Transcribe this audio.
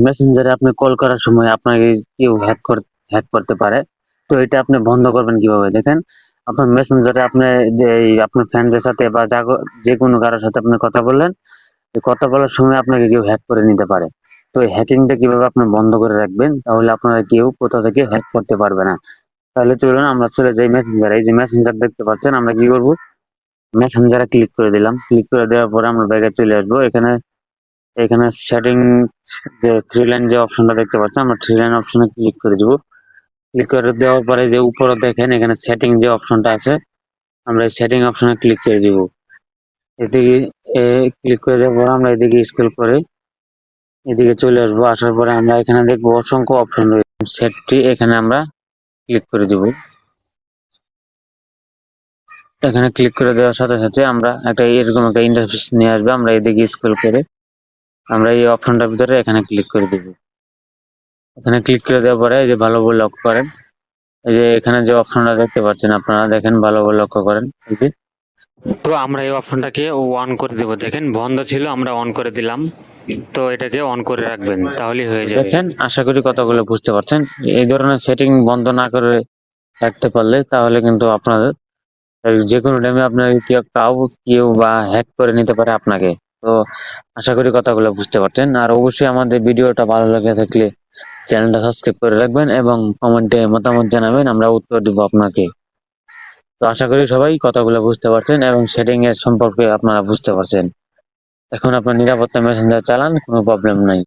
মেসেঞ্জারে আপনি কল করার সময় আপনাকে কেউ হ্যাক করতে পারে। তো এটা আপনি বন্ধ করবেন কিভাবে দেখেন, আপনার মেসেঞ্জারে আপনি যে আপনার ফ্রেন্ডদের সাথে বা যে কোনো কারোর সাথে আপনি কথা বললেন, এই কথা বলার সময় আপনাকে কেউ হ্যাক করে নিতে পারে। তো এই হ্যাকিংটা কিভাবে আপনি বন্ধ করে রাখবেন, তাহলে আপনারা কেউ কোথা থেকে হ্যাক করতে পারবে না। তাহলে চলুন আমরা চলে যাই মেসেঞ্জারে। এই যে মেসেঞ্জার দেখতে পাচ্ছেন, আমরা কি করব, মেসেঞ্জারে ক্লিক করে দিলাম। ক্লিক করে দেওয়ার পরে আমরা ব্যাগে চলে আসবো। এখানে এখানে সেটিং যে থ্রি লাইন যে অপশনটা দেখতে পাচ্ছেন, আমরা থ্রি লাইন অপশনে ক্লিক করে দিব। ক্লিক করে দেওয়ার পরে যে উপরে দেখেন এখানে সেটিং যে অপশনটা আছে, আমরা এই সেটিং অপশনে ক্লিক করে দিব। এদিকে ক্লিক করে দেওয়ার পর আমরা এদিকে স্ক্রল করে এদিকে চলে আসবো। আসার পরে আমরা এখানে দেখবো অসংখ্য অপশন রয়েছে, সেটটি এখানে আমরা ক্লিক করে দিব। এখানে ক্লিক করে দেওয়ার সাথে সাথে আমরা এরকম একটা ইন্টারফেস নিয়ে আসবে। আমরা এদিকে স্ক্রল করে আমরা এই অপশনটার ভিতরে এখানে ক্লিক করে দিব। এখানে ক্লিক করে দেওয়ার পরে এই যে ভালো করে লক্ষ্য করেন, এই যে এখানে যে অপশনটা দেখতে পাচ্ছেন, আপনারা দেখেন ভালো করে লক্ষ্য করেন। এই যে তো আমরা এই অপশনটাকে অন করে দেব। দেখেন বন্ধ ছিল, আমরা অন করে দিলাম। তো এটাকে অন করে রাখবেন, তাহলেই হয়ে যাবে। দেখেন, আশা করি কথাগুলো বুঝতে পারছেন। এই ধরনের সেটিং বন্ধ না করে রাখতে পারলে তাহলে কিন্তু আপনাদের যে কোনো টাইমে আপনার কেউ বা হ্যাক করে নিতে পারে আপনাকে। তো আশা করি কথাগুলো বুঝতে পারছেন। আর অবশ্যই আমাদের ভিডিওটা ভালো লাগে থাকলে চ্যানেলটা সাবস্ক্রাইব করে রাখবেন এবং কমেন্টে মতামত জানাবেন, আমরা উত্তর দিব আপনাকে। তো আশা করি সবাই কথাগুলো বুঝতে পারছেন এবং সেটিং এর সম্পর্কে আপনারা বুঝতে পারছেন। এখন আপনার নিরাপত্তা মেসেঞ্জার চালান, কোনো প্রবলেম নাই।